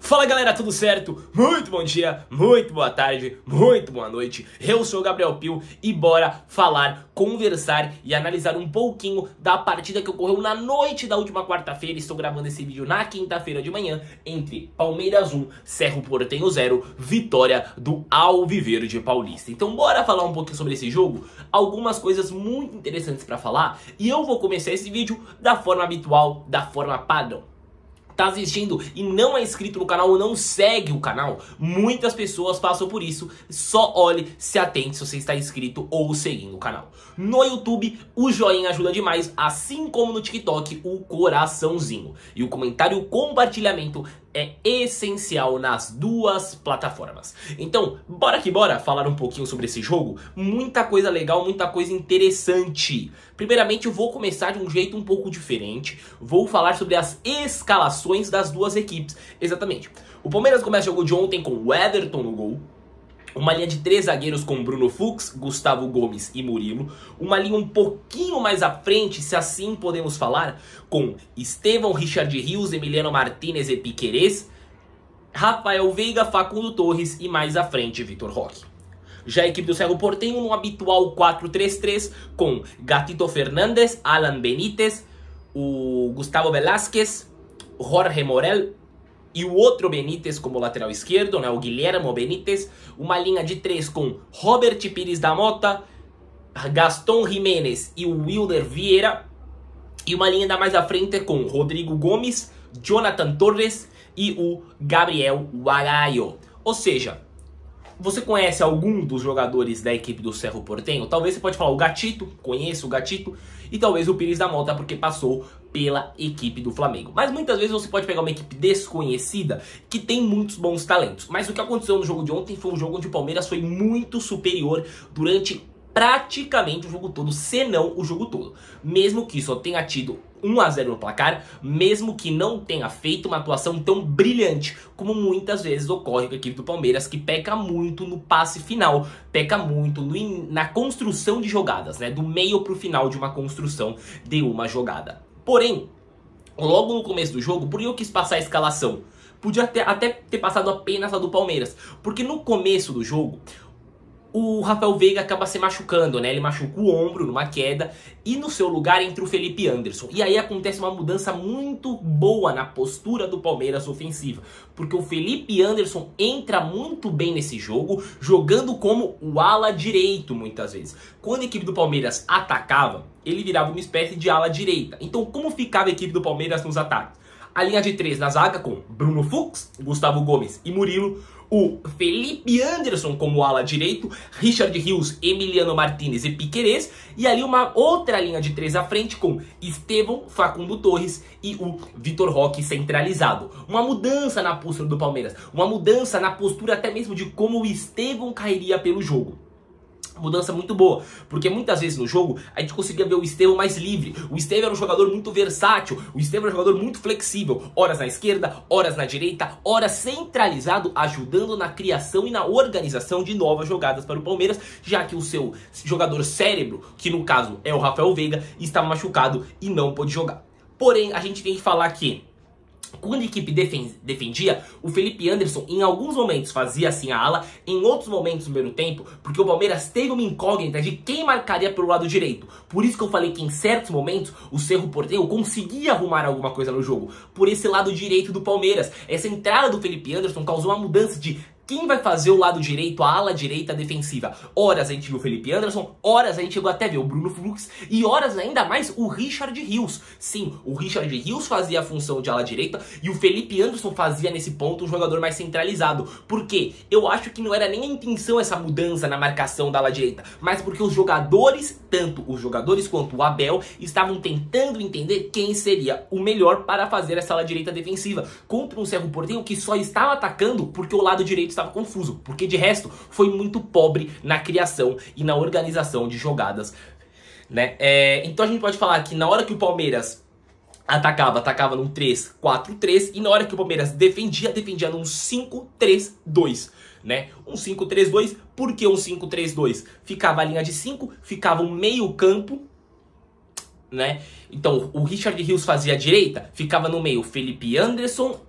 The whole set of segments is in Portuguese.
Fala galera, tudo certo? Muito bom dia, muito boa tarde, muito boa noite. Eu sou o Gabriel Pio e bora falar, conversar e analisar um pouquinho da partida que ocorreu na noite da última quarta-feira. Estou gravando esse vídeo na quinta-feira de manhã entre Palmeiras 1, Cerro Porteño 0, vitória do Alviverde Paulista. Então bora falar um pouquinho sobre esse jogo, algumas coisas muito interessantes pra falar. E eu vou começar esse vídeo da forma habitual, da forma padrão. Tá assistindo e não é inscrito no canal ou não segue o canal, muitas pessoas passam por isso. Só olhe, se atente se você está inscrito ou seguindo o canal. No YouTube, o joinha ajuda demais, assim como no TikTok, o coraçãozinho. E o comentário e o compartilhamento é essencial nas duas plataformas. Então, bora que bora falar um pouquinho sobre esse jogo. Muita coisa legal, muita coisa interessante. Primeiramente, eu vou começar de um jeito um pouco diferente. Vou falar sobre as escalações das duas equipes. Exatamente. O Palmeiras começa o jogo de ontem com o Everton no gol. Uma linha de 3 zagueiros com Bruno Fux, Gustavo Gomes e Murilo. Uma linha um pouquinho mais à frente, se assim podemos falar, com Estevão, Richard Rios, Emiliano Martínez e Piquerez, Rafael Veiga, Facundo Torres e mais à frente Vitor Roque. Já a equipe do Cerro Porteño no habitual 4-3-3 com Gatito Fernandes, Alan Benítez, o Gustavo Velázquez, Jorge Morel e o outro Benítez como lateral esquerdo, né, o Guilherme Benítez. Uma linha de 3 com Robert Pires da Mota, Gastón Giménez e o Wilder Vieira. E uma linha ainda mais à frente com Rodrigo Gomes, Jonathan Torres e o Gabriel Wagaio. Ou seja, você conhece algum dos jogadores da equipe do Cerro Porteño? Talvez você pode falar o Gatito, conheço o Gatito, e talvez o Pires da Mota porque passou pela equipe do Flamengo. Mas muitas vezes você pode pegar uma equipe desconhecida que tem muitos bons talentos. Mas o que aconteceu no jogo de ontem foi um jogo onde o Palmeiras foi muito superior durante praticamente o jogo todo, se não o jogo todo. Mesmo que só tenha tido 1 a 0 no placar, mesmo que não tenha feito uma atuação tão brilhante como muitas vezes ocorre com a equipe do Palmeiras, que peca muito no passe final, peca muito na construção de jogadas, né, do meio pro final de uma construção de uma jogada. Porém, logo no começo do jogo, por que eu quis passar a escalação? Podia até ter passado apenas a do Palmeiras, porque no começo do jogo o Rafael Veiga acaba se machucando, né? Ele machuca o ombro numa queda e no seu lugar entra o Felipe Anderson. E aí acontece uma mudança muito boa na postura do Palmeiras ofensiva, porque o Felipe Anderson entra muito bem nesse jogo, jogando como o ala direito muitas vezes. Quando a equipe do Palmeiras atacava, ele virava uma espécie de ala direita. Então como ficava a equipe do Palmeiras nos ataques? A linha de 3 na zaga com Bruno Fux, Gustavo Gomes e Murilo. O Felipe Anderson como ala direito, Richard Rios, Emiliano Martínez e Piquerez. E ali uma outra linha de 3 à frente com Estevão, Facundo Torres e o Vitor Roque centralizado. Uma mudança na postura do Palmeiras, uma mudança na postura até mesmo de como o Estevão cairia pelo jogo. Mudança muito boa, porque muitas vezes no jogo a gente conseguia ver o Estevão mais livre. O Estevão era um jogador muito versátil, o Estevão era um jogador muito flexível, horas na esquerda, horas na direita, horas centralizado, ajudando na criação e na organização de novas jogadas para o Palmeiras, já que o seu jogador cérebro, que no caso é o Rafael Veiga, estava machucado e não pôde jogar. Porém, a gente tem que falar que quando a equipe defendia, o Felipe Anderson em alguns momentos fazia assim a ala, em outros momentos no primeiro tempo, porque o Palmeiras teve uma incógnita de quem marcaria pelo lado direito. Por isso que eu falei que em certos momentos o Cerro Porteño conseguia arrumar alguma coisa no jogo, por esse lado direito do Palmeiras. Essa entrada do Felipe Anderson causou uma mudança de quem vai fazer o lado direito, a ala direita defensiva. Horas a gente viu o Felipe Anderson, horas a gente chegou até ver o Bruno Fux e horas ainda mais o Richard Rios. Sim, o Richard Rios fazia a função de ala direita e o Felipe Anderson fazia nesse ponto um jogador mais centralizado. Por quê? Eu acho que não era nem a intenção essa mudança na marcação da ala direita, mas porque os jogadores, tanto os jogadores quanto o Abel, estavam tentando entender quem seria o melhor para fazer essa ala direita defensiva contra um Cerro Porteño que só estava atacando porque o lado direito estava confuso, porque de resto foi muito pobre na criação e na organização de jogadas, né? Então a gente pode falar que na hora que o Palmeiras atacava num 3-4-3 e na hora que o Palmeiras defendia num 5-3-2, né? Um 5-3-2, por que um 5-3-2? Ficava a linha de 5, ficava um meio campo, né? Então o Richard Rios fazia a direita, ficava no meio Felipe Anderson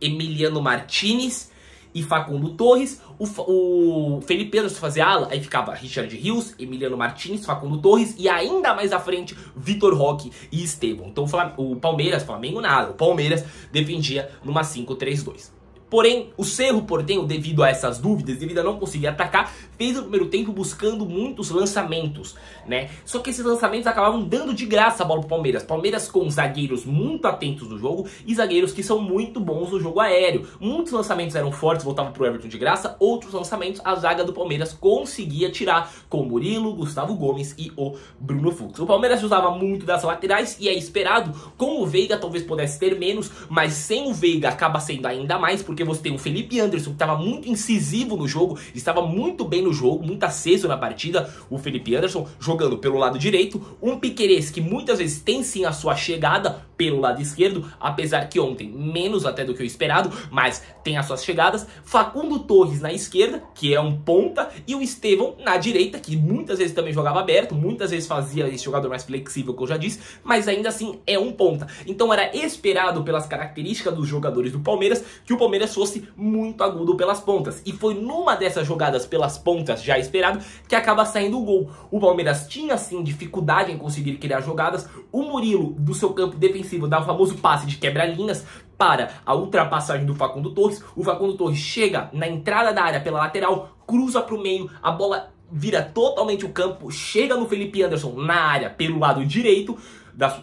Emiliano Martinez e Facundo Torres. O Felipe Anderson fazia ala, aí ficava Richard Rios, Emiliano Martinez, Facundo Torres e ainda mais à frente Vitor Roque e Estevão. Então o Palmeiras, Flamengo nada, o Palmeiras defendia numa 5-3-2. Porém, o Cerro Porteño, devido a essas dúvidas, devido a não conseguir atacar, fez o primeiro tempo buscando muitos lançamentos, né? Só que esses lançamentos acabavam dando de graça a bola pro Palmeiras. Palmeiras com zagueiros muito atentos no jogo e zagueiros que são muito bons no jogo aéreo. Muitos lançamentos eram fortes, voltavam pro Everton de graça. Outros lançamentos a zaga do Palmeiras conseguia tirar com Murilo, Gustavo Gomes e o Bruno Fux. O Palmeiras usava muito das laterais e é esperado. Com o Veiga talvez pudesse ter menos, mas sem o Veiga acaba sendo ainda mais, porque você tem o Felipe Anderson que estava muito incisivo no jogo, estava muito bem no jogo, muito aceso na partida. O Felipe Anderson jogando pelo lado direito, um Piquerez que muitas vezes tem sim a sua chegada pelo lado esquerdo, apesar que ontem menos até do que o esperado, mas tem as suas chegadas. Facundo Torres na esquerda, que é um ponta, e o Estevão na direita, que muitas vezes também jogava aberto, muitas vezes fazia esse jogador mais flexível, que eu já disse, mas ainda assim é um ponta. Então era esperado pelas características dos jogadores do Palmeiras que o Palmeiras fosse muito agudo pelas pontas, e foi numa dessas jogadas pelas pontas, já esperado, que acaba saindo o gol. O Palmeiras tinha sim dificuldade em conseguir criar jogadas. O Murilo, do seu campo defensivo, dá o famoso passe de quebra-linhas para a ultrapassagem do Facundo Torres. O Facundo Torres chega na entrada da área pela lateral, cruza para o meio, a bola vira totalmente o campo, chega no Felipe Anderson na área pelo lado direito,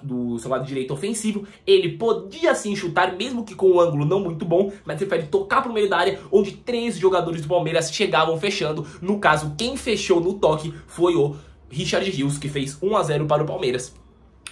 do seu lado direito ofensivo. Ele podia sim chutar, mesmo que com um ângulo não muito bom, mas prefere tocar para o meio da área, onde 3 jogadores do Palmeiras chegavam fechando. No caso, quem fechou no toque foi o Richard Rios, que fez 1-0 para o Palmeiras.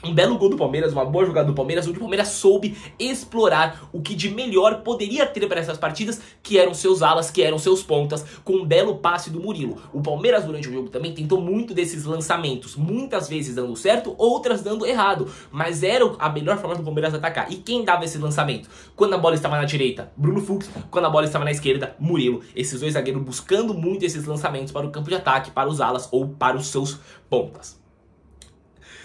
Um belo gol do Palmeiras, uma boa jogada do Palmeiras, onde o Palmeiras soube explorar o que de melhor poderia ter para essas partidas, que eram seus alas, que eram seus pontas, com um belo passe do Murilo. O Palmeiras durante o jogo também tentou muito desses lançamentos, muitas vezes dando certo, outras dando errado, mas era a melhor forma do Palmeiras atacar. E quem dava esse lançamento? Quando a bola estava na direita, Bruno Fux; quando a bola estava na esquerda, Murilo. Esses dois zagueiros buscando muito esses lançamentos para o campo de ataque, para os alas ou para os seus pontas.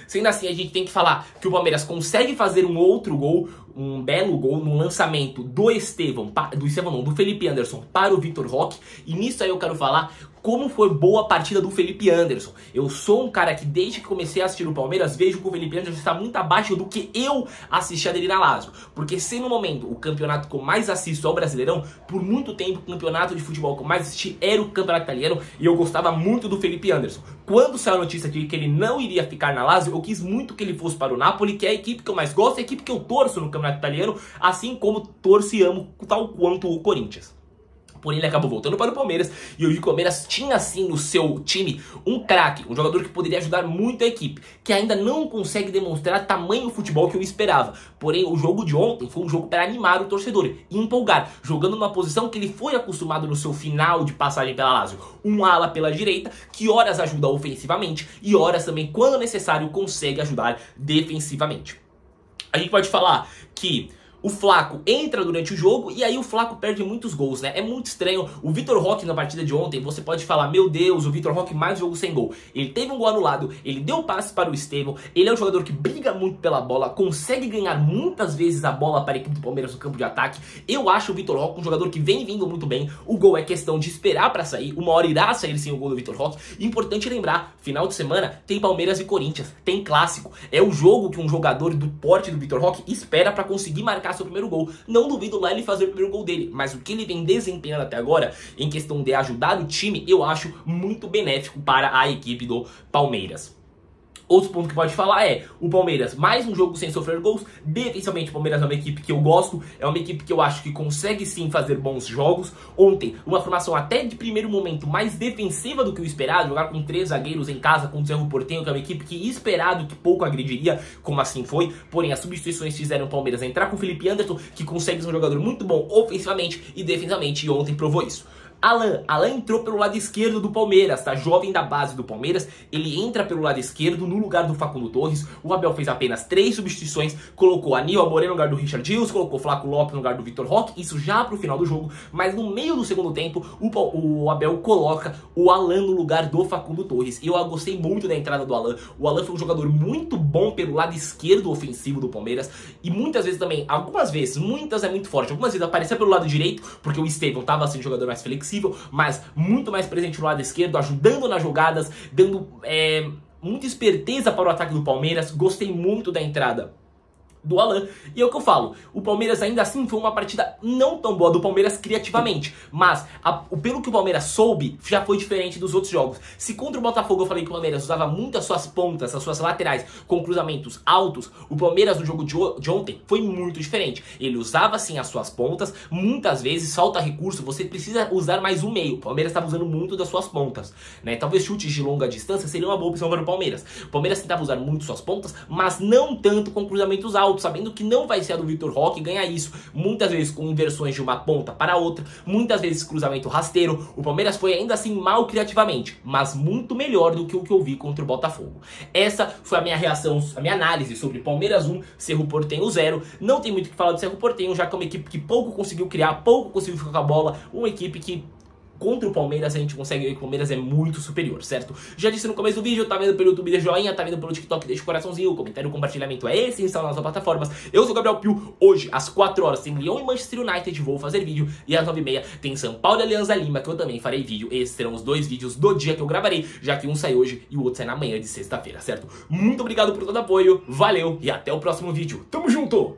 Sendo assim, a gente tem que falar que o Palmeiras consegue fazer um outro gol, um belo gol, no lançamento do do Felipe Anderson para o Vitor Roque. E nisso aí eu quero falar como foi boa a partida do Felipe Anderson. Eu sou um cara que desde que comecei a assistir o Palmeiras, vejo que o Felipe Anderson está muito abaixo do que eu assistia dele na Lazio. Porque se no momento o campeonato que eu mais assisto é o Brasileirão, por muito tempo o campeonato de futebol que eu mais assisti era o Campeonato Italiano, e eu gostava muito do Felipe Anderson. Quando saiu a notícia de que ele não iria ficar na Lazio, eu quis muito que ele fosse para o Napoli, que é a equipe que eu mais gosto, é a equipe que eu torço no Campeonato Italiano, assim como torço e amo tal quanto o Corinthians. Porém, ele acabou voltando para o Palmeiras, e o Palmeiras tinha sim no seu time um craque, um jogador que poderia ajudar muito a equipe, que ainda não consegue demonstrar tamanho futebol que eu esperava. Porém, o jogo de ontem foi um jogo para animar o torcedor e empolgar, jogando numa posição que ele foi acostumado no seu final de passagem pela Lazio. Um ala pela direita, que horas ajuda ofensivamente e horas também, quando necessário, consegue ajudar defensivamente. A gente pode falar que o Flaco entra durante o jogo e aí o Flaco perde muitos gols, né? É muito estranho. O Vitor Roque na partida de ontem, você pode falar, meu Deus, o Vitor Roque mais jogo sem gol. Ele teve um gol anulado, ele deu passe para o Estevão, ele é um jogador que briga muito pela bola, consegue ganhar muitas vezes a bola para a equipe do Palmeiras no campo de ataque. Eu acho o Vitor Roque um jogador que vem vindo muito bem. O gol é questão de esperar para sair, uma hora irá sair sim o gol do Vitor Roque. Importante lembrar, final de semana tem Palmeiras e Corinthians, tem clássico. É o jogo que um jogador do porte do Vitor Roque espera para conseguir marcar seu primeiro gol. Não duvido lá ele fazer o primeiro gol dele, mas o que ele vem desempenhando até agora, em questão de ajudar o time, eu acho muito benéfico para a equipe do Palmeiras. Outro ponto que pode falar é o Palmeiras, mais um jogo sem sofrer gols. Defensivamente, o Palmeiras é uma equipe que eu gosto, é uma equipe que eu acho que consegue sim fazer bons jogos. Ontem, uma formação até de primeiro momento mais defensiva do que o esperado, jogar com 3 zagueiros em casa com o Cerro Porteño, que é uma equipe que esperado que pouco agrediria, como assim foi. Porém, as substituições fizeram o Palmeiras entrar com o Felipe Anderson, que consegue ser um jogador muito bom ofensivamente e defensivamente, e ontem provou isso. Alan entrou pelo lado esquerdo do Palmeiras, tá? Jovem da base do Palmeiras, ele entra pelo lado esquerdo no lugar do Facundo Torres. O Abel fez apenas 3 substituições, colocou Aníbal Moreno no lugar do Richard Rios, colocou Flaco Lopes no lugar do Vitor Roque, isso já pro final do jogo, mas no meio do segundo tempo o Abel coloca o Alan no lugar do Facundo Torres. E eu gostei muito da entrada do Alan. O Alan foi um jogador muito bom pelo lado esquerdo ofensivo do Palmeiras e muitas vezes também, muitas é muito forte, algumas vezes aparecia pelo lado direito, porque o Estevão tava sendo um jogador mais flexível, mas muito mais presente no lado esquerdo, ajudando nas jogadas, dando muita esperteza para o ataque do Palmeiras. Gostei muito da entrada do Alan, e é o que eu falo, o Palmeiras ainda assim foi uma partida não tão boa do Palmeiras criativamente, mas pelo que o Palmeiras soube, já foi diferente dos outros jogos. Se contra o Botafogo eu falei que o Palmeiras usava muito as suas pontas, as suas laterais, com cruzamentos altos, o Palmeiras no jogo de ontem foi muito diferente. Ele usava sim as suas pontas, muitas vezes falta recurso, você precisa usar mais um meio. O Palmeiras estava usando muito das suas pontas, né? Talvez chutes de longa distância seria uma boa opção para o Palmeiras. O Palmeiras tentava usar muito suas pontas, mas não tanto com cruzamentos altos, sabendo que não vai ser a do Vitor Roque ganhar isso, muitas vezes com inversões de uma ponta para outra, muitas vezes cruzamento rasteiro. O Palmeiras foi ainda assim mal criativamente, mas muito melhor do que o que eu vi contra o Botafogo. Essa foi a minha reação, a minha análise sobre Palmeiras 1, Cerro Porteño 0. Não tem muito o que falar do Cerro Porteño, já que é uma equipe que pouco conseguiu criar, pouco conseguiu ficar com a bola, uma equipe que contra o Palmeiras a gente consegue ver que o Palmeiras é muito superior, certo? Já disse no começo do vídeo, tá vendo pelo YouTube, deixa joinha, tá vendo pelo TikTok, deixa o coraçãozinho, o comentário, o compartilhamento é essencial nas nossas plataformas. Eu sou o Gabriel Pio, hoje às 4 horas tem Lyon e Manchester United, vou fazer vídeo, e às 9h30 tem São Paulo e Alianza Lima, que eu também farei vídeo. Esses serão os 2 vídeos do dia que eu gravarei, já que um sai hoje e o outro sai na manhã de sexta-feira, certo? Muito obrigado por todo o apoio, valeu e até o próximo vídeo. Tamo junto!